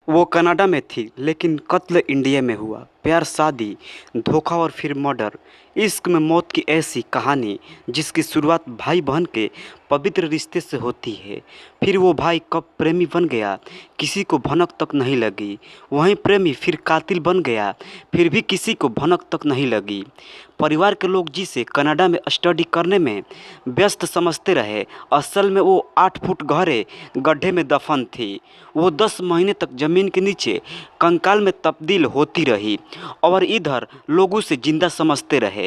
वो कनाडा में थी लेकिन कत्ल इंडिया में हुआ। प्यार, शादी, धोखा और फिर मर्डर। इश्क में मौत की ऐसी कहानी जिसकी शुरुआत भाई बहन के पवित्र रिश्ते से होती है। फिर वो भाई कब प्रेमी बन गया किसी को भनक तक नहीं लगी। वहीं प्रेमी फिर कातिल बन गया, फिर भी किसी को भनक तक नहीं लगी। परिवार के लोग जिसे कनाडा में स्टडी करने में व्यस्त समझते रहे, असल में वो 8 फुट गहरे गड्ढे में दफन थी। वो 10 महीने तक जमीन के नीचे कंकाल में तब्दील होती रही और इधर लोग उसे जिंदा समझते रहे।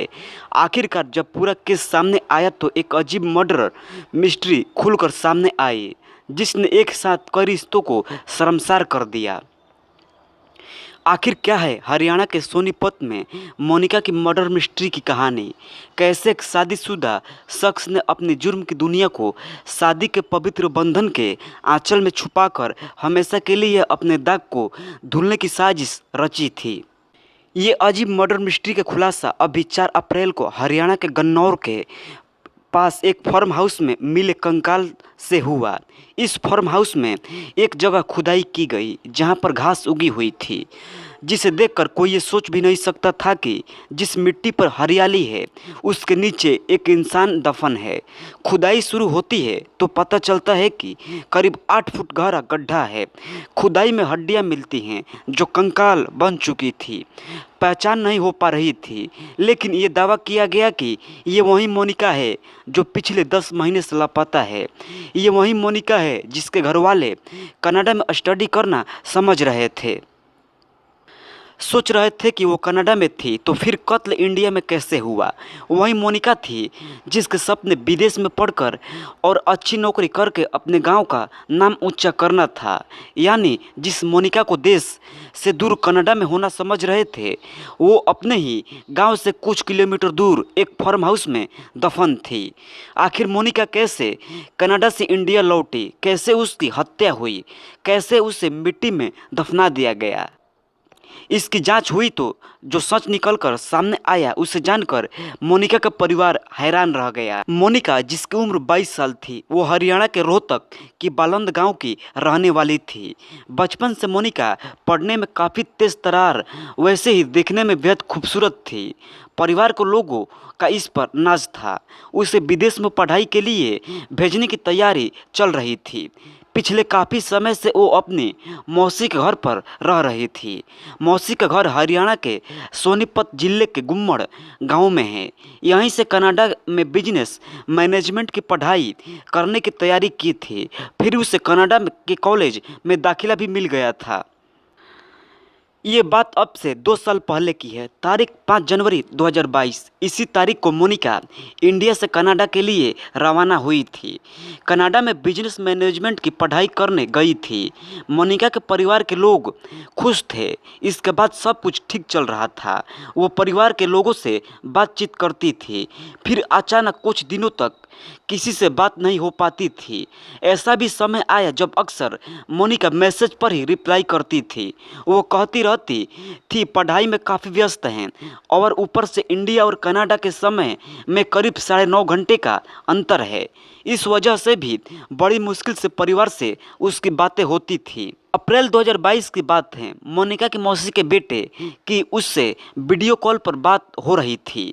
आखिरकार जब पूरा केस सामने आया तो एक अजीब मर्डर मिस्ट्री खुलकर सामने आई जिसने एक साथ कई रिश्तों को शर्मसार कर दिया। आखिर क्या है हरियाणा के सोनीपत में मोनिका की मर्डर मिस्ट्री की कहानी? कैसे एक शादीशुदा शख्स ने अपने जुर्म की दुनिया को शादी के पवित्र बंधन के आंचल में छुपाकर हमेशा के लिए अपने दाग को धुलने की साजिश रची थी? ये अजीब मर्डर मिस्ट्री का खुलासा अभी 4 अप्रैल को हरियाणा के गन्नौर के पास एक फार्म हाउस में मिले कंकाल से हुआ। इस फार्म हाउस में एक जगह खुदाई की गई जहां पर घास उगी हुई थी, जिसे देखकर कोई ये सोच भी नहीं सकता था कि जिस मिट्टी पर हरियाली है उसके नीचे एक इंसान दफन है। खुदाई शुरू होती है तो पता चलता है कि करीब 8 फुट गहरा गड्ढा है। खुदाई में हड्डियां मिलती हैं जो कंकाल बन चुकी थी। पहचान नहीं हो पा रही थी, लेकिन ये दावा किया गया कि ये वही मोनिका है जो पिछले 10 महीने से लापता है। ये वही मोनिका है जिसके घर वाले कनाडा में स्टडी करना समझ रहे थे। सोच रहे थे कि वो कनाडा में थी तो फिर कत्ल इंडिया में कैसे हुआ? वही मोनिका थी जिसके सपने विदेश में पढ़कर और अच्छी नौकरी करके अपने गांव का नाम ऊंचा करना था। यानी जिस मोनिका को देश से दूर कनाडा में होना समझ रहे थे, वो अपने ही गांव से कुछ किलोमीटर दूर एक फार्म हाउस में दफन थी। आखिर मोनिका कैसे कनाडा से इंडिया लौटी? कैसे उसकी हत्या हुई? कैसे उसे मिट्टी में दफना दिया गया? इसकी जांच हुई तो जो सच निकलकर सामने आया उसे जानकर मोनिका का परिवार हैरान रह गया। मोनिका जिसकी उम्र 22 साल थी, वो हरियाणा के रोहतक की बालंद गांव की रहने वाली थी। बचपन से मोनिका पढ़ने में काफ़ी तेज तर्रार, वैसे ही दिखने में बेहद खूबसूरत थी। परिवार के लोगों का इस पर नाज था। उसे विदेश में पढ़ाई के लिए भेजने की तैयारी चल रही थी। पिछले काफ़ी समय से वो अपनी मौसी के घर पर रह रही थी। मौसी का घर हरियाणा के सोनीपत जिले के गुम्मड़ गांव में है। यहीं से कनाडा में बिजनेस मैनेजमेंट की पढ़ाई करने की तैयारी की थी। फिर उसे कनाडा के कॉलेज में दाखिला भी मिल गया था। ये बात अब से 2 साल पहले की है। तारीख 5 जनवरी 2022। इसी तारीख को मोनिका इंडिया से कनाडा के लिए रवाना हुई थी। कनाडा में बिजनेस मैनेजमेंट की पढ़ाई करने गई थी। मोनिका के परिवार के लोग खुश थे। इसके बाद सब कुछ ठीक चल रहा था। वो परिवार के लोगों से बातचीत करती थी। फिर अचानक कुछ दिनों तक किसी से बात नहीं हो पाती थी। ऐसा भी समय आया जब अक्सर मोनिका मैसेज पर ही रिप्लाई करती थी। वो कहती रहती थी पढ़ाई में काफ़ी व्यस्त हैं और ऊपर से इंडिया और कनाडा के समय में करीब 9.5 घंटे का अंतर है। इस वजह से भी बड़ी मुश्किल से परिवार से उसकी बातें होती थी। अप्रैल 2022 की बात है। मोनिका की मौसी के बेटे की उससे वीडियो कॉल पर बात हो रही थी।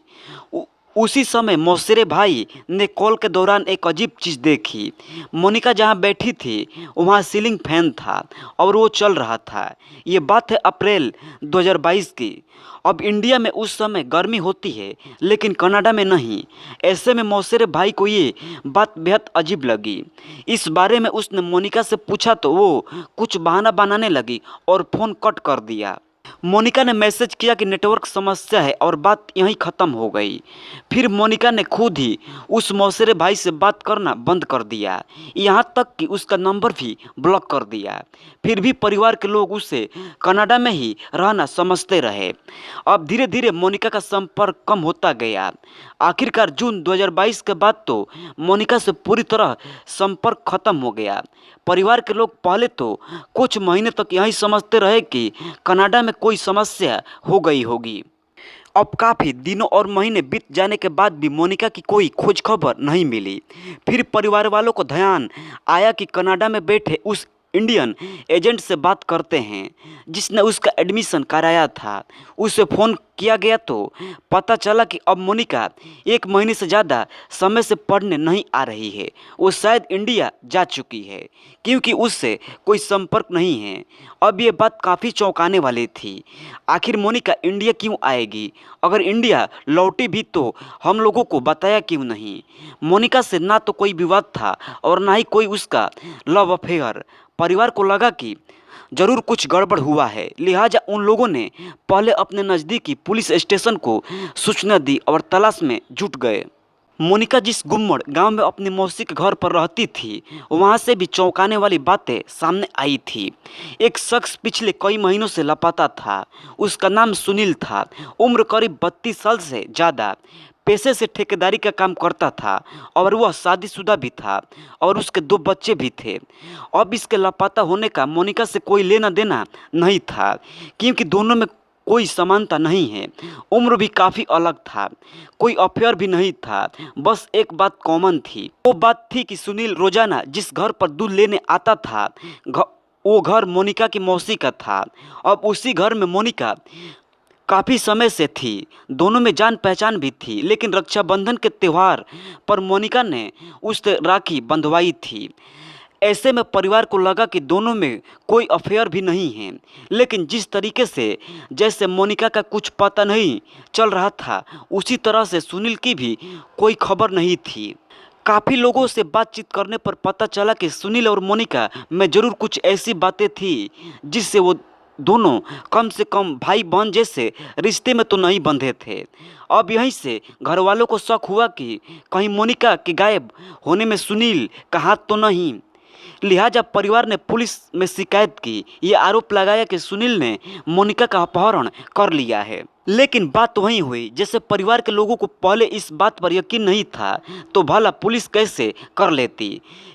उसी समय मौसेरे भाई ने कॉल के दौरान एक अजीब चीज़ देखी। मोनिका जहां बैठी थी वहां सीलिंग फैन था और वो चल रहा था। ये बात है अप्रैल 2022 की। अब इंडिया में उस समय गर्मी होती है लेकिन कनाडा में नहीं। ऐसे में मौसेरे भाई को ये बात बेहद अजीब लगी। इस बारे में उसने मोनिका से पूछा तो वो कुछ बहाना बनाने लगी और फ़ोन कट कर दिया। मोनिका ने मैसेज किया कि नेटवर्क समस्या है और बात यहीं ख़त्म हो गई। फिर मोनिका ने खुद ही उस मौसेरे भाई से बात करना बंद कर दिया, यहाँ तक कि उसका नंबर भी ब्लॉक कर दिया। फिर भी परिवार के लोग उसे कनाडा में ही रहना समझते रहे। अब धीरे धीरे मोनिका का संपर्क कम होता गया। आखिरकार जून 2022 के बाद तो मोनिका से पूरी तरह संपर्क खत्म हो गया। परिवार के लोग पहले तो कुछ महीने तक यही समझते रहे कि कनाडा में कोई समस्या हो गई होगी। अब काफ़ी दिनों और महीने बीत जाने के बाद भी मोनिका की कोई खोज खबर नहीं मिली। फिर परिवार वालों को ध्यान आया कि कनाडा में बैठे उस इंडियन एजेंट से बात करते हैं जिसने उसका एडमिशन कराया था। उसे फ़ोन किया गया तो पता चला कि अब मोनिका 1 महीने से ज़्यादा समय से पढ़ने नहीं आ रही है। वो शायद इंडिया जा चुकी है क्योंकि उससे कोई संपर्क नहीं है। अब ये बात काफ़ी चौंकाने वाली थी। आखिर मोनिका इंडिया क्यों आएगी? अगर इंडिया लौटी भी तो हम लोगों को बताया क्यों नहीं? मोनिका से ना तो कोई विवाद था और ना ही कोई उसका लव अफेयर। परिवार को लगा कि जरूर कुछ गड़बड़ हुआ है, लिहाजा उन लोगों ने पहले अपने नज़दीकी पुलिस स्टेशन को सूचना दी और तलाश में जुट गए। मोनिका जिस गुम्मड़ गांव में अपनी मौसी के घर पर रहती थी, वहां से भी चौंकाने वाली बातें सामने आई थी। एक शख्स पिछले कई महीनों से लापता था। उसका नाम सुनील था। उम्र करीब 32 साल से ज़्यादा। पेशे से ठेकेदारी का काम करता था और वह शादीशुदा भी था और उसके 2 बच्चे भी थे। अब इसके लापता होने का मोनिका से कोई लेना देना नहीं था क्योंकि दोनों में कोई समानता नहीं है। उम्र भी काफ़ी अलग था। कोई अफेयर भी नहीं था। बस एक बात कॉमन थी। वो बात थी कि सुनील रोजाना जिस घर पर दूध लेने आता था वो घर मोनिका की मौसी का था। अब उसी घर में मोनिका काफ़ी समय से थी। दोनों में जान पहचान भी थी, लेकिन रक्षाबंधन के त्यौहार पर मोनिका ने उससे राखी बंधवाई थी। ऐसे में परिवार को लगा कि दोनों में कोई अफेयर भी नहीं है। लेकिन जिस तरीके से जैसे मोनिका का कुछ पता नहीं चल रहा था, उसी तरह से सुनील की भी कोई खबर नहीं थी। काफ़ी लोगों से बातचीत करने पर पता चला कि सुनील और मोनिका में ज़रूर कुछ ऐसी बातें थी जिससे वो दोनों कम से कम भाई बहन जैसे रिश्ते में तो नहीं बंधे थे। अब यहीं से घर वालों को शक हुआ कि कहीं मोनिका के गायब होने में सुनील का हाथ तो नहीं। लिहाजा परिवार ने पुलिस में शिकायत की। ये आरोप लगाया कि सुनील ने मोनिका का अपहरण कर लिया है। लेकिन बात वहीं हुई जैसे परिवार के लोगों को पहले इस बात पर यकीन नहीं था तो भला पुलिस कैसे कर लेती।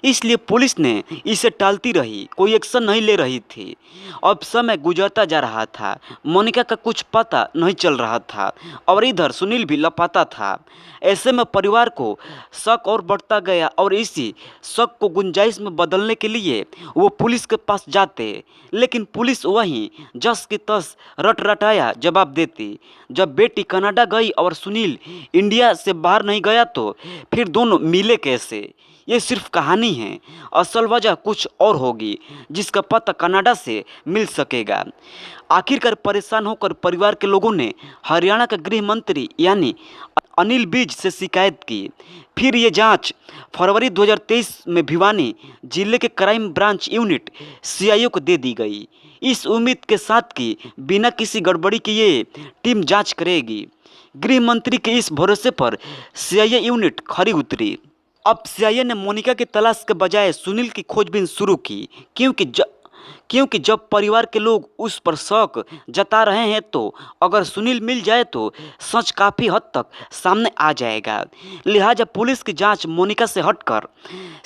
इसलिए पुलिस ने इसे टालती रही, कोई एक्शन नहीं ले रही थी। अब समय गुजरता जा रहा था। मोनिका का कुछ पता नहीं चल रहा था और इधर सुनील भी लापता था। ऐसे में परिवार को शक और बढ़ता गया और इसी शक को गुंजाइश में बदलने के लिए वो पुलिस के पास जाते। लेकिन पुलिस वहीं जस की तस रटाया जवाब देती। जब बेटी कनाडा गई और सुनील इंडिया से बाहर नहीं गया तो फिर दोनों मिले कैसे? ये सिर्फ कहानी है। असल वजह कुछ और होगी जिसका पता कनाडा से मिल सकेगा। आखिरकार परेशान होकर परिवार के लोगों ने हरियाणा के गृह मंत्री यानी अनिल विज से शिकायत की। फिर ये जांच फरवरी 2023 में भिवानी जिले के क्राइम ब्रांच यूनिट सीआईओ को दे दी गई, इस उम्मीद के साथ कि बिना किसी गड़बड़ी के ये टीम जांच करेगी। गृह मंत्री के इस भरोसे पर सीआईए यूनिट खरी उतरी। अब सीआईए ने मोनिका की तलाश के बजाय सुनील की खोजबीन शुरू की क्योंकि जब परिवार के लोग उस पर शक जता रहे हैं तो अगर सुनील मिल जाए तो सच काफ़ी हद तक सामने आ जाएगा। लिहाजा पुलिस की जांच मोनिका से हटकर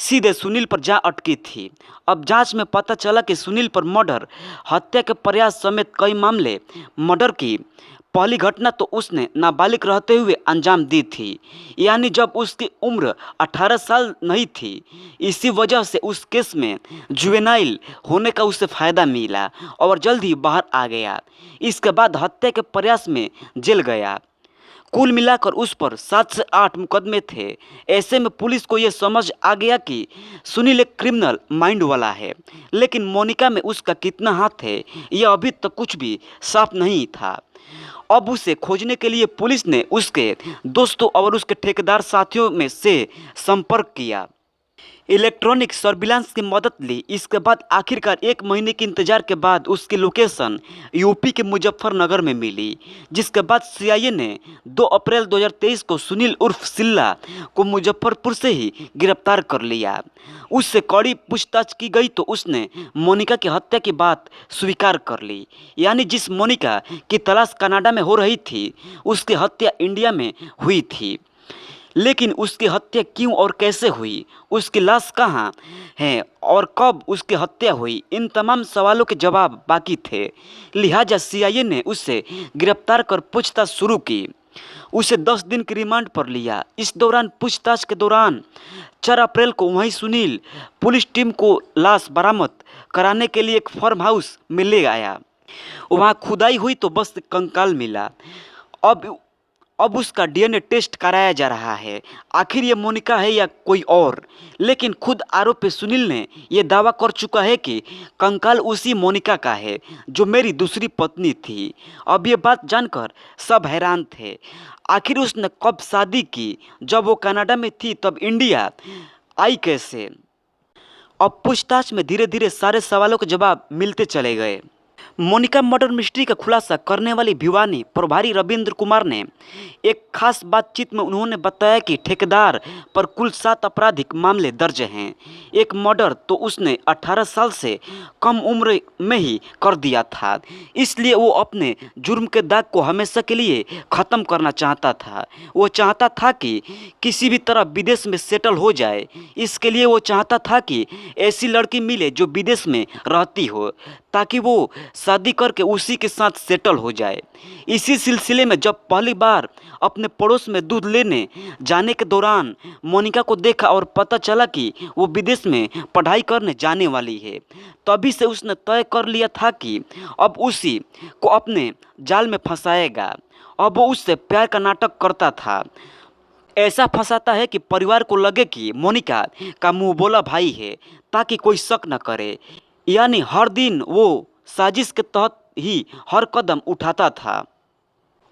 सीधे सुनील पर जा अटकी थी। अब जांच में पता चला कि सुनील पर मर्डर, हत्या के प्रयास समेत कई मामले। मर्डर की पहली घटना तो उसने नाबालिग रहते हुए अंजाम दी थी, यानी जब उसकी उम्र 18 साल नहीं थी। इसी वजह से उस केस में जुवेनाइल होने का उसे फ़ायदा मिला और जल्द ही बाहर आ गया। इसके बाद हत्या के प्रयास में जेल गया। कुल मिलाकर उस पर 7 से 8 मुकदमे थे। ऐसे में पुलिस को यह समझ आ गया कि सुनील एक क्रिमिनल माइंड वाला है, लेकिन मोनिका में उसका कितना हाथ है यह अभी तक कुछ भी साफ नहीं था। अब उसे खोजने के लिए पुलिस ने उसके दोस्तों और उसके ठेकेदार साथियों में से संपर्क किया। इलेक्ट्रॉनिक सर्विलांस की मदद ली। इसके बाद आखिरकार 1 महीने के इंतजार के बाद उसकी लोकेशन यूपी के मुजफ्फरनगर में मिली, जिसके बाद सीआईए ने 2 अप्रैल 2023 को सुनील उर्फ सिल्ला को मुजफ्फरपुर से ही गिरफ्तार कर लिया। उससे कड़ी पूछताछ की गई तो उसने मोनिका की हत्या की बात स्वीकार कर ली, यानी जिस मोनिका की तलाश कनाडा में हो रही थी उसकी हत्या इंडिया में हुई थी। लेकिन उसकी हत्या क्यों और कैसे हुई, उसकी लाश कहाँ है और कब उसकी हत्या हुई, इन तमाम सवालों के जवाब बाकी थे। लिहाजा सीआईए ने उससे गिरफ्तार कर पूछताछ शुरू की। उसे 10 दिन की रिमांड पर लिया। इस दौरान पूछताछ के दौरान 4 अप्रैल को वहीं सुनील पुलिस टीम को लाश बरामद कराने के लिए एक फार्म हाउस में ले आया। वहाँ खुदाई हुई तो बस कंकाल मिला। अब उसका डीएनए टेस्ट कराया जा रहा है, आखिर ये मोनिका है या कोई और। लेकिन खुद आरोपी सुनील ने यह दावा कर चुका है कि कंकाल उसी मोनिका का है जो मेरी दूसरी पत्नी थी। अब ये बात जानकर सब हैरान थे, आखिर उसने कब शादी की? जब वो कनाडा में थी तब इंडिया आई कैसे? अब पूछताछ में धीरे धीरे सारे सवालों के जवाब मिलते चले गए। मोनिका मर्डर मिस्ट्री का खुलासा करने वाली भिवानी प्रभारी रविंद्र कुमार ने एक खास बातचीत में उन्होंने बताया कि ठेकेदार पर कुल 7 आपराधिक मामले दर्ज हैं। एक मर्डर तो उसने 18 साल से कम उम्र में ही कर दिया था, इसलिए वो अपने जुर्म के दाग को हमेशा के लिए ख़त्म करना चाहता था। वो चाहता था कि किसी भी तरह विदेश में सेटल हो जाए। इसके लिए वो चाहता था कि ऐसी लड़की मिले जो विदेश में रहती हो, ताकि वो शादी करके उसी के साथ सेटल हो जाए। इसी सिलसिले में जब पहली बार अपने पड़ोस में दूध लेने जाने के दौरान मोनिका को देखा और पता चला कि वो विदेश में पढ़ाई करने जाने वाली है, तभी से उसने तय कर लिया था कि अब उसी को अपने जाल में फंसाएगा। अब वो उससे प्यार का नाटक करता था, ऐसा फंसाता है कि परिवार को लगे कि मोनिका का मुँह बोला भाई है, ताकि कोई शक न करे। यानी हर दिन वो साजिश के तहत ही हर कदम उठाता था।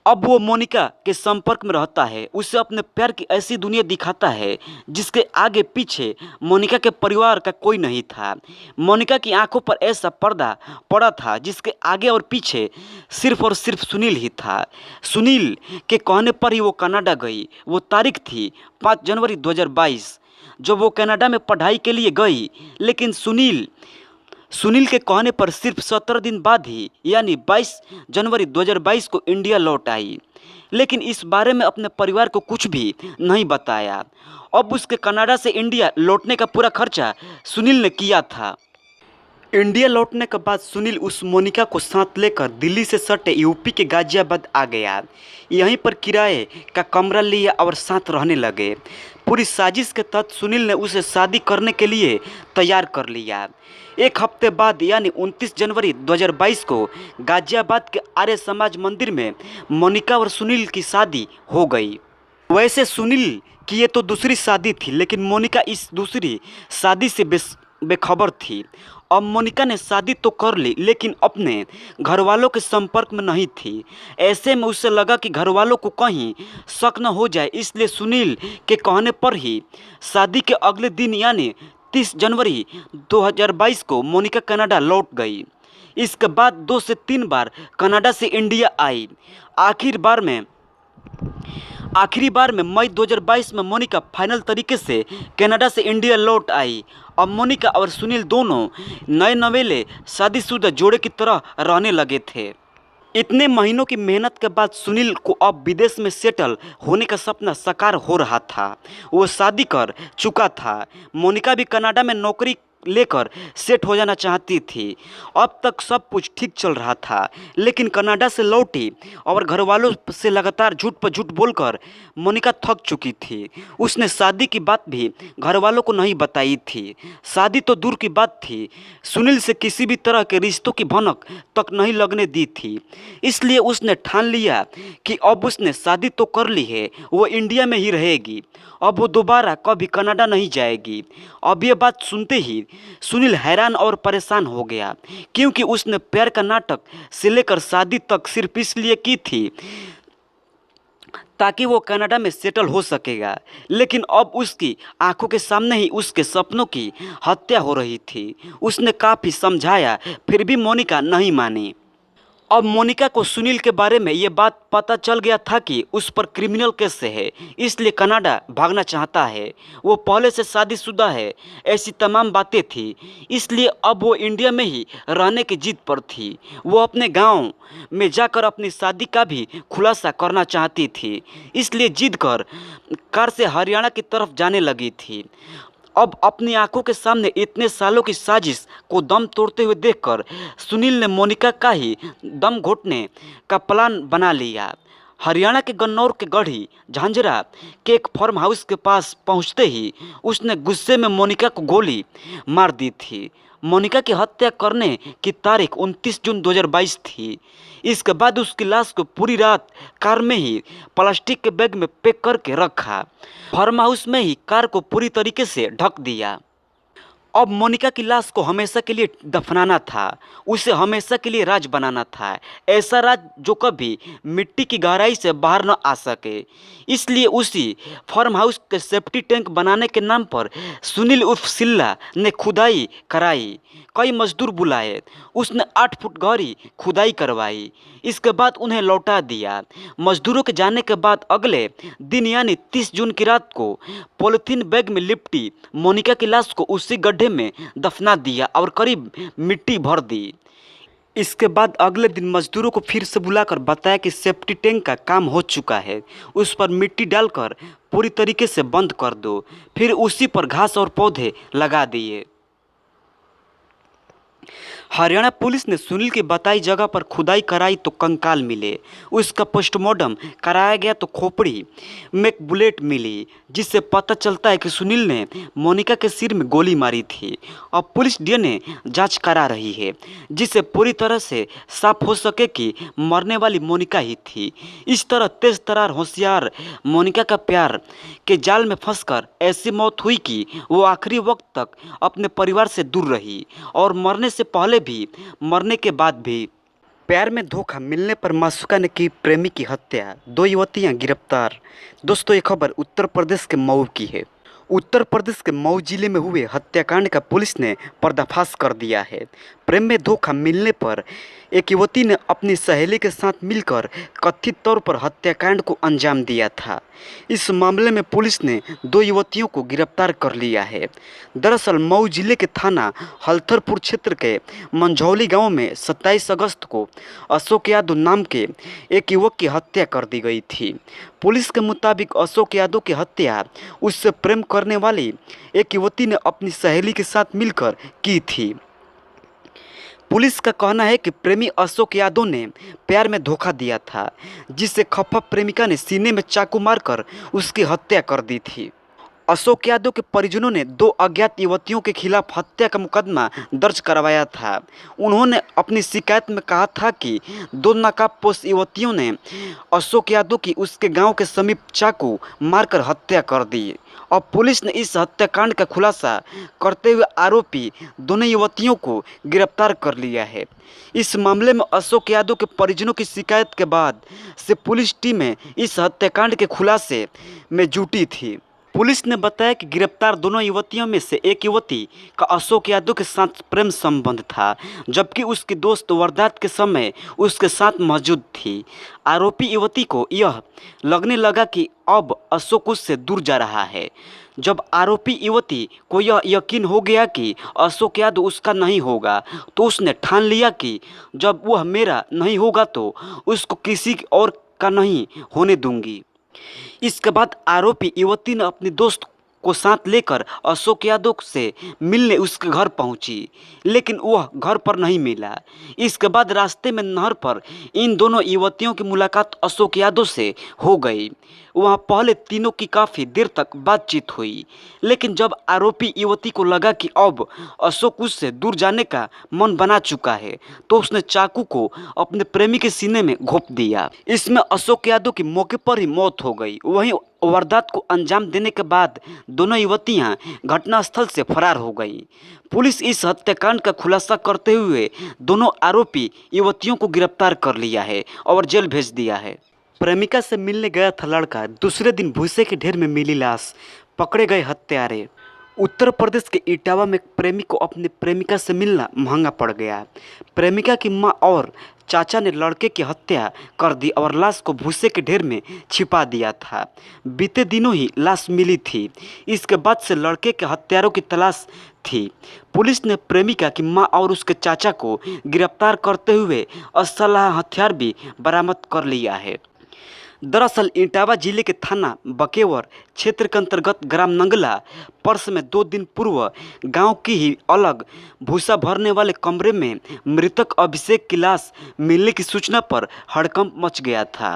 अब वो मोनिका के संपर्क में रहता है, उसे अपने प्यार की ऐसी दुनिया दिखाता है जिसके आगे पीछे मोनिका के परिवार का कोई नहीं था। मोनिका की आंखों पर ऐसा पर्दा पड़ा था जिसके आगे और पीछे सिर्फ और सिर्फ सुनील ही था। सुनील के कहने पर ही वो कनाडा गई। वो तारीख थी 5 जनवरी 2022, जब वो कनाडा में पढ़ाई के लिए गई। लेकिन सुनील के कहने पर सिर्फ 17 दिन बाद ही यानी 22 जनवरी 2022 को इंडिया लौट आई। लेकिन इस बारे में अपने परिवार को कुछ भी नहीं बताया। अब उसके कनाडा से इंडिया लौटने का पूरा खर्चा सुनील ने किया था। इंडिया लौटने के बाद सुनील उस मोनिका को साथ लेकर दिल्ली से सटे यूपी के गाजियाबाद आ गया। यहीं पर किराए का कमरा लिया और साथ रहने लगे। पूरी साजिश के तहत सुनील ने उसे शादी करने के लिए तैयार कर लिया। एक हफ्ते बाद यानी 29 जनवरी 2022 को गाजियाबाद के आर्य समाज मंदिर में मोनिका और सुनील की शादी हो गई। वैसे सुनील की ये तो दूसरी शादी थी, लेकिन मोनिका इस दूसरी शादी से बेखबर थी। अब मोनिका ने शादी तो कर ली, लेकिन अपने घर वालों के संपर्क में नहीं थी। ऐसे में उसे लगा कि घर वालों को कहीं शक न हो जाए, इसलिए सुनील के कहने पर ही शादी के अगले दिन यानी 30 जनवरी 2022 को मोनिका कनाडा लौट गई। इसके बाद 2 से 3 बार कनाडा से इंडिया आई। आखिरी बार में मई 2022 में मोनिका फाइनल तरीके से कनाडा से इंडिया लौट आई। अब मोनिका और सुनील दोनों नए नवेले शादीशुदा जोड़े की तरह रहने लगे थे। इतने महीनों की मेहनत के बाद सुनील को अब विदेश में सेटल होने का सपना साकार हो रहा था। वो शादी कर चुका था। मोनिका भी कनाडा में नौकरी लेकर सेट हो जाना चाहती थी। अब तक सब कुछ ठीक चल रहा था, लेकिन कनाडा से लौटी और घर वालों से लगातार झूठ पर झूठ बोलकर मोनिका थक चुकी थी। उसने शादी की बात भी घर वालों को नहीं बताई थी। शादी तो दूर की बात थी, सुनील से किसी भी तरह के रिश्तों की भनक तक नहीं लगने दी थी। इसलिए उसने ठान लिया कि अब उसने शादी तो कर ली है, वो इंडिया में ही रहेगी। अब वो दोबारा कभी कनाडा नहीं जाएगी। अब ये बात सुनते ही सुनील हैरान और परेशान हो गया, क्योंकि उसने प्यार का नाटक से लेकर शादी तक सिर्फ इसलिए की थी ताकि वो कनाडा में सेटल हो सकेगा। लेकिन अब उसकी आंखों के सामने ही उसके सपनों की हत्या हो रही थी। उसने काफ़ी समझाया, फिर भी मोनिका नहीं मानी। अब मोनिका को सुनील के बारे में ये बात पता चल गया था कि उस पर क्रिमिनल केस है, इसलिए कनाडा भागना चाहता है। वो पहले से शादीशुदा है, ऐसी तमाम बातें थी। इसलिए अब वो इंडिया में ही रहने की जिद पर थी। वो अपने गांव में जाकर अपनी शादी का भी खुलासा करना चाहती थी, इसलिए जिद कर कार से हरियाणा की तरफ जाने लगी थी। अब अपनी आंखों के सामने इतने सालों की साजिश को दम तोड़ते हुए देखकर सुनील ने मोनिका का ही दम घोटने का प्लान बना लिया। हरियाणा के गन्नौर के गढ़ी झांझरा के एक फार्म हाउस के पास पहुंचते ही उसने गुस्से में मोनिका को गोली मार दी थी। मोनिका की हत्या करने की तारीख 29 जून 2022 थी। इसके बाद उसकी लाश को पूरी रात कार में ही प्लास्टिक के बैग में पैक करके रखा। फार्म हाउस में ही कार को पूरी तरीके से ढक दिया। अब मोनिका की लाश को हमेशा के लिए दफनाना था, उसे हमेशा के लिए राज बनाना था, ऐसा राज जो कभी मिट्टी की गहराई से बाहर न आ सके। इसलिए उसी फार्म हाउस के सेफ्टी टैंक बनाने के नाम पर सुनील उर्फ सिल्ला ने खुदाई कराई। कई मजदूर बुलाए, उसने 8 फुट गहरी खुदाई करवाई। इसके बाद उन्हें लौटा दिया। मजदूरों के जाने के बाद अगले दिन यानी 30 जून की रात को पॉलिथीन बैग में लिपटी मोनिका की लाश को उसी गड्ढे में दफना दिया और करीब मिट्टी भर दी। इसके बाद अगले दिन मजदूरों को फिर से बुलाकर बताया कि सेफ्टी टैंक का काम हो चुका है, उस पर मिट्टी डालकर पूरी तरीके से बंद कर दो। फिर उसी पर घास और पौधे लगा दिए। हरियाणा पुलिस ने सुनील की बताई जगह पर खुदाई कराई तो कंकाल मिले। उसका पोस्टमार्टम कराया गया तो खोपड़ी में एक बुलेट मिली, जिससे पता चलता है कि सुनील ने मोनिका के सिर में गोली मारी थी। अब पुलिस डीएनए जांच करा रही है, जिससे पूरी तरह से साफ हो सके कि मरने वाली मोनिका ही थी। इस तरह तेज तरार होशियार मोनिका का प्यार के जाल में फंसकर ऐसी मौत हुई कि वो आखिरी वक्त तक अपने परिवार से दूर रही और मरने से पहले भी मरने के बाद भी। प्यार में धोखा मिलने पर मासूका ने की प्रेमी की हत्या, 2 युवतियां गिरफ्तार। दोस्तों, ये खबर उत्तर प्रदेश के मऊ की है। उत्तर प्रदेश के मऊ जिले में हुए हत्याकांड का पुलिस ने पर्दाफाश कर दिया है। प्रेम में धोखा मिलने पर एक युवती ने अपनी सहेली के साथ मिलकर कथित तौर पर हत्याकांड को अंजाम दिया था। इस मामले में पुलिस ने 2 युवतियों को गिरफ्तार कर लिया है। दरअसल मऊ जिले के थाना हल्थरपुर क्षेत्र के मंझौली गांव में 27 अगस्त को अशोक यादव नाम के एक युवक की हत्या कर दी गई थी। पुलिस के मुताबिक अशोक यादव की हत्या उससे प्रेम करने वाली एक युवती ने अपनी सहेली के साथ मिलकर की थी। पुलिस का कहना है कि प्रेमी अशोक यादव ने प्यार में धोखा दिया था, जिससे खफा प्रेमिका ने सीने में चाकू मारकर उसकी हत्या कर दी थी। अशोक यादव के परिजनों ने 2 अज्ञात युवतियों के खिलाफ हत्या का मुकदमा दर्ज करवाया था। उन्होंने अपनी शिकायत में कहा था कि 2 नकाबपोश युवतियों ने अशोक यादव की उसके गांव के समीप चाकू मारकर हत्या कर दी। अब पुलिस ने इस हत्याकांड का खुलासा करते हुए आरोपी दोनों युवतियों को गिरफ्तार कर लिया है। इस मामले में अशोक यादव के परिजनों की शिकायत के बाद से पुलिस टीमें इस हत्याकांड के खुलासे में जुटी थी। पुलिस ने बताया कि गिरफ्तार दोनों युवतियों में से एक युवती का अशोक यादव के साथ प्रेम संबंध था, जबकि उसकी दोस्त वारदात के समय उसके साथ मौजूद थी। आरोपी युवती को यह लगने लगा कि अब अशोक उससे दूर जा रहा है। जब आरोपी युवती को यह यकीन हो गया कि अशोक यादव उसका नहीं होगा, तो उसने ठान लिया कि जब वह मेरा नहीं होगा तो उसको किसी और का नहीं होने दूंगी। इसके बाद आरोपी युवती ने अपनी दोस्त को साथ लेकर अशोक यादव से मिलने उसके घर पहुंची, लेकिन वह घर पर नहीं मिला। इसके बाद रास्ते में नहर पर इन दोनों युवतियों की मुलाकात अशोक यादव से हो गई। वहां पहले तीनों की काफ़ी देर तक बातचीत हुई, लेकिन जब आरोपी युवती को लगा कि अब अशोक उससे दूर जाने का मन बना चुका है, तो उसने चाकू को अपने प्रेमी के सीने में घोंप दिया। इसमें अशोक यादव की मौके पर ही मौत हो गई। वहीं वारदात को अंजाम देने के बाद दोनों युवतियां घटनास्थल से फरार हो गईं। पुलिस इस हत्याकांड का खुलासा करते हुए दोनों आरोपी युवतियों को गिरफ्तार कर लिया है और जेल भेज दिया है। प्रेमिका से मिलने गया था लड़का, दूसरे दिन भूसे के ढेर में मिली लाश, पकड़े गए हत्यारे। उत्तर प्रदेश के इटावा में प्रेमी को अपनी प्रेमिका से मिलना महंगा पड़ गया। प्रेमिका की मां और चाचा ने लड़के की हत्या कर दी और लाश को भूसे के ढेर में छिपा दिया था। बीते दिनों ही लाश मिली थी। इसके बाद से लड़के के हत्यारों की तलाश थी। पुलिस ने प्रेमिका की मां और उसके चाचा को गिरफ्तार करते हुए असलहा हथियार भी बरामद कर लिया है। दरअसल इटावा जिले के थाना बकेवर क्षेत्र के अंतर्गत ग्राम नंगला पर्स में 2 दिन पूर्व गांव की ही अलग भूसा भरने वाले कमरे में मृतक अभिषेक की लाश मिलने की सूचना पर हड़कंप मच गया था।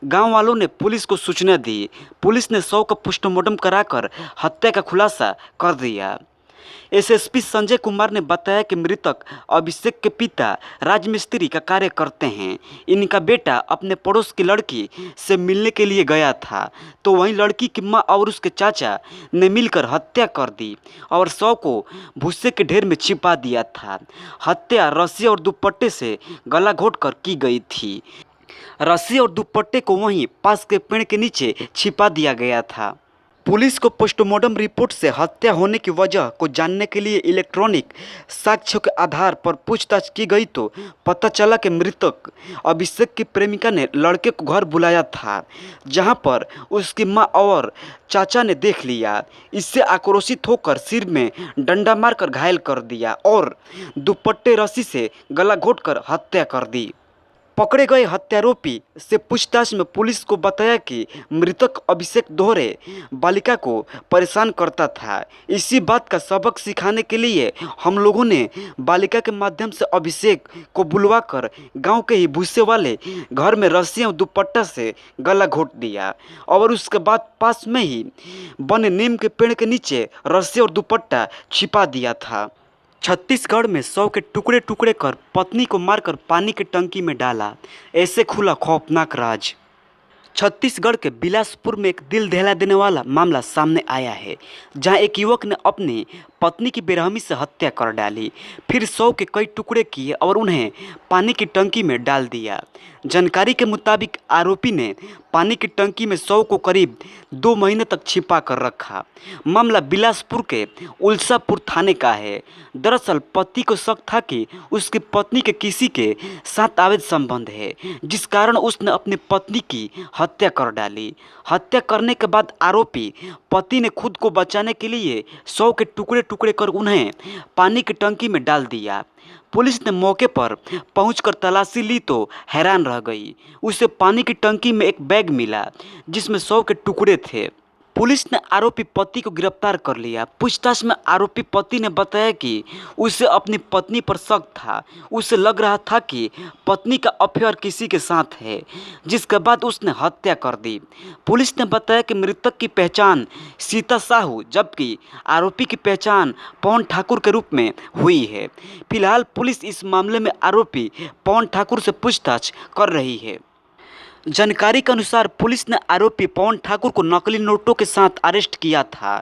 गांव वालों ने पुलिस को सूचना दी। पुलिस ने शव का पोस्टमार्टम कराकर हत्या का खुलासा कर दिया। एसएसपी संजय कुमार ने बताया कि मृतक अभिषेक के पिता राजमिस्त्री का कार्य करते हैं। इनका बेटा अपने पड़ोस की लड़की से मिलने के लिए गया था तो वहीं लड़की की मां और उसके चाचा ने मिलकर हत्या कर दी और शव को भूसे के ढेर में छिपा दिया था। हत्या रस्सी और दुपट्टे से गला घोंटकर की गई थी। रस्सी और दुपट्टे को वहीं पास के पेड़ के नीचे छिपा दिया गया था। पुलिस को पोस्टमार्टम रिपोर्ट से हत्या होने की वजह को जानने के लिए इलेक्ट्रॉनिक साक्ष्यों के आधार पर पूछताछ की गई तो पता चला कि मृतक अभिषेक की प्रेमिका ने लड़के को घर बुलाया था, जहां पर उसकी मां और चाचा ने देख लिया। इससे आक्रोशित होकर सिर में डंडा मारकर घायल कर दिया और दुपट्टे रस्सी से गला घोंटकर हत्या कर दी। पकड़े गए हत्यारोपी से पूछताछ में पुलिस को बताया कि मृतक अभिषेक दोहरे बालिका को परेशान करता था। इसी बात का सबक सिखाने के लिए हम लोगों ने बालिका के माध्यम से अभिषेक को बुलवाकर गांव के ही भूसे वाले घर में रस्सियां दुपट्टा से गला घोंट दिया और उसके बाद पास में ही बने नीम के पेड़ के नीचे रस्सी और दुपट्टा छिपा दिया था। छत्तीसगढ़ में शव के टुकड़े टुकड़े कर पत्नी को मारकर पानी की टंकी में डाला, ऐसे खुला खौफनाक राज। छत्तीसगढ़ के बिलासपुर में एक दिल दहला देने वाला मामला सामने आया है, जहां एक युवक ने अपनी पत्नी की बेरहमी से हत्या कर डाली, फिर शव के कई टुकड़े किए और उन्हें पानी की टंकी में डाल दिया। जानकारी के मुताबिक आरोपी ने पानी की टंकी में शव को करीब 2 महीने तक छिपा कर रखा। मामला बिलासपुर के उल्सापुर थाने का है। दरअसल पति को शक था कि उसकी पत्नी के किसी के साथ अवैध संबंध है, जिस कारण उसने अपनी पत्नी की हत्या कर डाली। हत्या करने के बाद आरोपी पति ने खुद को बचाने के लिए शव के टुकड़े टुकड़े कर उन्हें पानी की टंकी में डाल दिया। पुलिस ने मौके पर पहुंचकर तलाशी ली तो हैरान रह गई। उसे पानी की टंकी में एक बैग मिला जिसमें शव के टुकड़े थे। पुलिस ने आरोपी पति को गिरफ्तार कर लिया। पूछताछ में आरोपी पति ने बताया कि उसे अपनी पत्नी पर शक था। उसे लग रहा था कि पत्नी का अफेयर किसी के साथ है, जिसके बाद उसने हत्या कर दी। पुलिस ने बताया कि मृतक की पहचान सीता साहू जबकि आरोपी की पहचान पवन ठाकुर के रूप में हुई है। फिलहाल पुलिस इस मामले में आरोपी पवन ठाकुर से पूछताछ कर रही है। जानकारी के अनुसार पुलिस ने आरोपी पवन ठाकुर को नकली नोटों के साथ अरेस्ट किया था।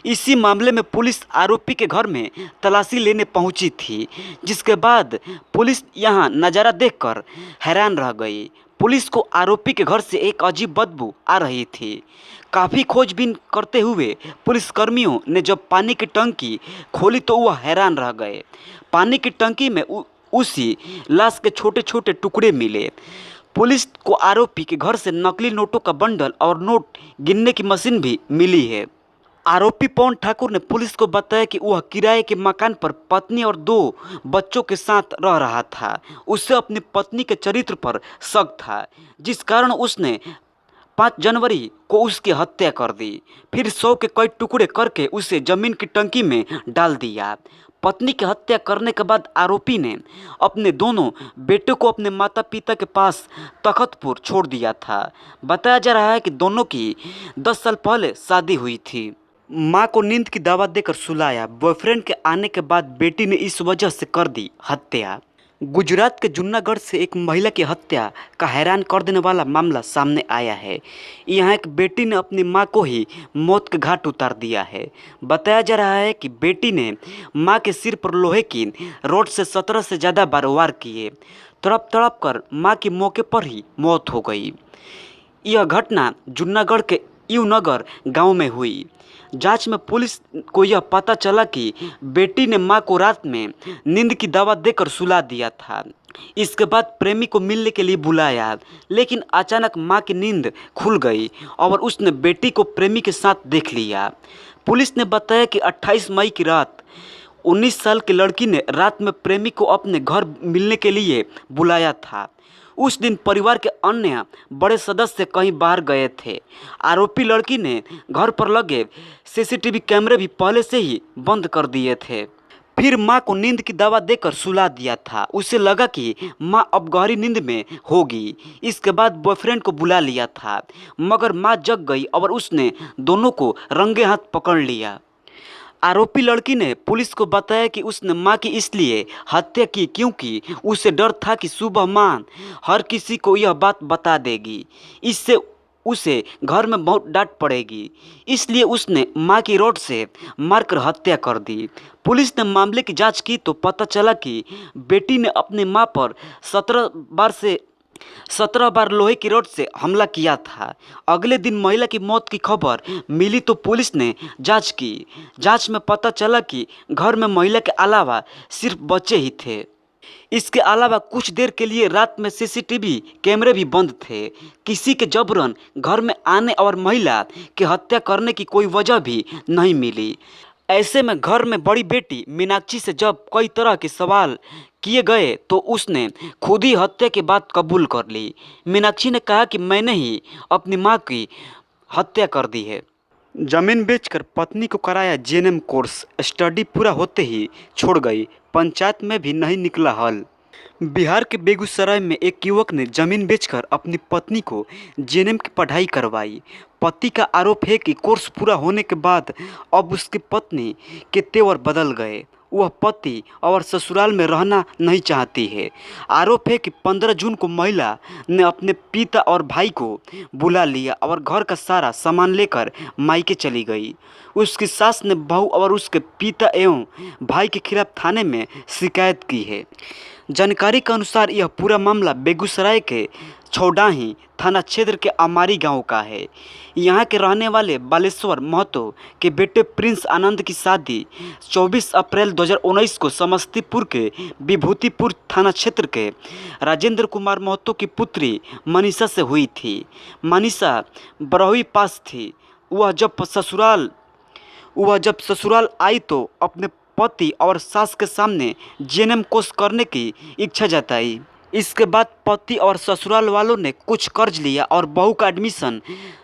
इसी मामले में पुलिस आरोपी के घर में तलाशी लेने पहुंची थी, जिसके बाद पुलिस यहां नज़ारा देखकर हैरान रह गई। पुलिस को आरोपी के घर से एक अजीब बदबू आ रही थी। काफ़ी खोजबीन करते हुए पुलिसकर्मियों ने जब पानी की टंकी खोली तो वह हैरान रह गए। पानी की टंकी में उसी लाश के छोटे छोटे टुकड़े मिले। पुलिस को आरोपी के घर से नकली नोटों का बंडल और नोट गिनने की मशीन भी मिली है। आरोपी पवन ठाकुर ने पुलिस को बताया कि वह किराए के मकान पर पत्नी और 2 बच्चों के साथ रह रहा था। उसे अपनी पत्नी के चरित्र पर शक था, जिस कारण उसने 5 जनवरी को उसकी हत्या कर दी। फिर शव के कई टुकड़े करके उसे जमीन की टंकी में डाल दिया। पत्नी की हत्या करने के बाद आरोपी ने अपने दोनों बेटों को अपने माता पिता के पास तखतपुर छोड़ दिया था। बताया जा रहा है कि दोनों की 10 साल पहले शादी हुई थी। मां को नींद की दवा देकर सुलाया। बॉयफ्रेंड के आने के बाद बेटी ने इस वजह से कर दी हत्या। गुजरात के जूनागढ़ से एक महिला की हत्या का हैरान कर देने वाला मामला सामने आया है। यहाँ एक बेटी ने अपनी मां को ही मौत के घाट उतार दिया है। बताया जा रहा है कि बेटी ने मां के सिर पर लोहे की रॉड से 17 से ज़्यादा बार वार किए। तड़प तड़प कर मां की मौके पर ही मौत हो गई। यह घटना जूनागढ़ के युवनगर गांव में हुई। जांच में पुलिस को यह पता चला कि बेटी ने मां को रात में नींद की दवा देकर सुला दिया था। इसके बाद प्रेमी को मिलने के लिए बुलाया, लेकिन अचानक मां की नींद खुल गई और उसने बेटी को प्रेमी के साथ देख लिया। पुलिस ने बताया कि 28 मई की रात 19 साल की लड़की ने रात में प्रेमी को अपने घर मिलने के लिए बुलाया था। उस दिन परिवार के अन्य बड़े सदस्य कहीं बाहर गए थे। आरोपी लड़की ने घर पर लगे सीसीटीवी कैमरे भी पहले से ही बंद कर दिए थे। फिर मां को नींद की दवा देकर सुला दिया था। उसे लगा कि मां अब गहरी नींद में होगी। इसके बाद बॉयफ्रेंड को बुला लिया था, मगर मां जग गई और उसने दोनों को रंगे हाथ पकड़ लिया। आरोपी लड़की ने पुलिस को बताया कि उसने मां की इसलिए हत्या की क्योंकि उसे डर था कि सुबह मां हर किसी को यह बात बता देगी। इससे उसे घर में बहुत डांट पड़ेगी। इसलिए उसने मां की रॉड से मारकर हत्या कर दी। पुलिस ने मामले की जांच की तो पता चला कि बेटी ने अपनी मां पर 17 बार लोहे की रॉड से हमला किया था। अगले दिन महिला की मौत की खबर मिली तो पुलिस ने जांच की। जांच में पता चला कि घर में महिला के अलावा सिर्फ बच्चे ही थे। इसके अलावा कुछ देर के लिए रात में सीसीटीवी कैमरे भी बंद थे। किसी के जबरन घर में आने और महिला की हत्या करने की कोई वजह भी नहीं मिली। ऐसे में घर में बड़ी बेटी मीनाक्षी से जब कई तरह के सवाल किए गए तो उसने खुद ही हत्या की बात कबूल कर ली। मीनाक्षी ने कहा कि मैंने ही अपनी मां की हत्या कर दी है। जमीन बेचकर पत्नी को कराया जेएनएम कोर्स, स्टडी पूरा होते ही छोड़ गई। पंचायत में भी नहीं निकला हल। बिहार के बेगूसराय में एक युवक ने जमीन बेचकर अपनी पत्नी को जेएनएम की पढ़ाई करवाई। पति का आरोप है कि कोर्स पूरा होने के बाद अब उसकी पत्नी के तेवर बदल गए। वह पति और ससुराल में रहना नहीं चाहती है। आरोप है कि 15 जून को महिला ने अपने पिता और भाई को बुला लिया और घर का सारा सामान लेकर मायके चली गई। उसकी सास ने बहू और उसके पिता एवं भाई के खिलाफ थाने में शिकायत की है। जानकारी के अनुसार यह पूरा मामला बेगूसराय के छौडाही थाना क्षेत्र के अमारी गांव का है। यहां के रहने वाले बालेश्वर महतो के बेटे प्रिंस आनंद की शादी 24 अप्रैल 2019 को समस्तीपुर के विभूतिपुर थाना क्षेत्र के राजेंद्र कुमार महतो की पुत्री मनीषा से हुई थी। मनीषा 12वीं पास थी। वह जब ससुराल आई तो अपने पति और सास के सामने जेएनएम कोर्स करने की इच्छा जताई। इसके बाद पति और ससुराल वालों ने कुछ कर्ज लिया और बहू का एडमिशन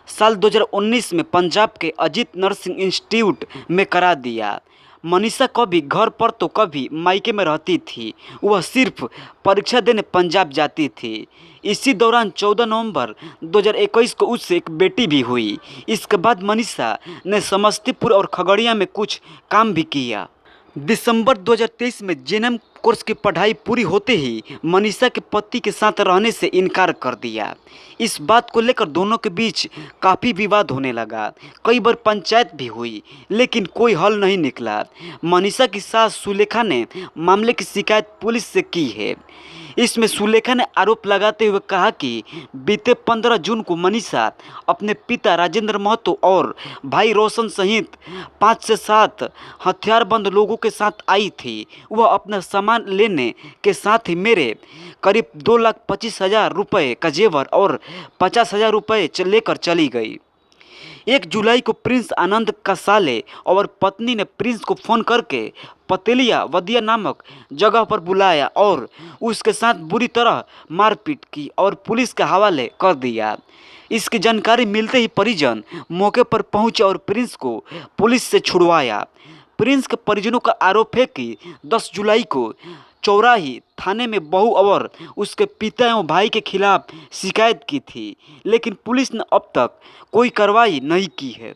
साल 2019 में पंजाब के अजीत नर्सिंग इंस्टीट्यूट में करा दिया। मनीषा कभी घर पर तो कभी मायके में रहती थी। वह सिर्फ परीक्षा देने पंजाब जाती थी। इसी दौरान 14 नवंबर 2021 को उससे एक बेटी भी हुई। इसके बाद मनीषा ने समस्तीपुर और खगड़िया में कुछ काम भी किया। दिसंबर 2023 में जेएनएम कोर्स की पढ़ाई पूरी होते ही मनीषा के पति के साथ रहने से इनकार कर दिया। इस बात को लेकर दोनों के बीच काफ़ी विवाद होने लगा। कई बार पंचायत भी हुई लेकिन कोई हल नहीं निकला। मनीषा की सास सुलेखा ने मामले की शिकायत पुलिस से की है। इसमें सुलेखा ने आरोप लगाते हुए कहा कि बीते 15 जून को मनीषा अपने पिता राजेंद्र महतो और भाई रोशन सहित 5 से 7 हथियारबंद लोगों के साथ आई थी। वह अपना सामान लेने के साथ ही मेरे करीब 2,25,000 रुपये का जेवर और 50,000 रुपये लेकर चली गई। 1 जुलाई को प्रिंस आनंद का साले और पत्नी ने प्रिंस को फ़ोन करके पतेलिया वदिया नामक जगह पर बुलाया और उसके साथ बुरी तरह मारपीट की और पुलिस के हवाले कर दिया। इसकी जानकारी मिलते ही परिजन मौके पर पहुंचे और प्रिंस को पुलिस से छुड़वाया। प्रिंस के परिजनों का आरोप है कि 10 जुलाई को चौराही थाने में बहू और उसके पिता एवं भाई के खिलाफ शिकायत की थी, लेकिन पुलिस ने अब तक कोई कार्रवाई नहीं की है।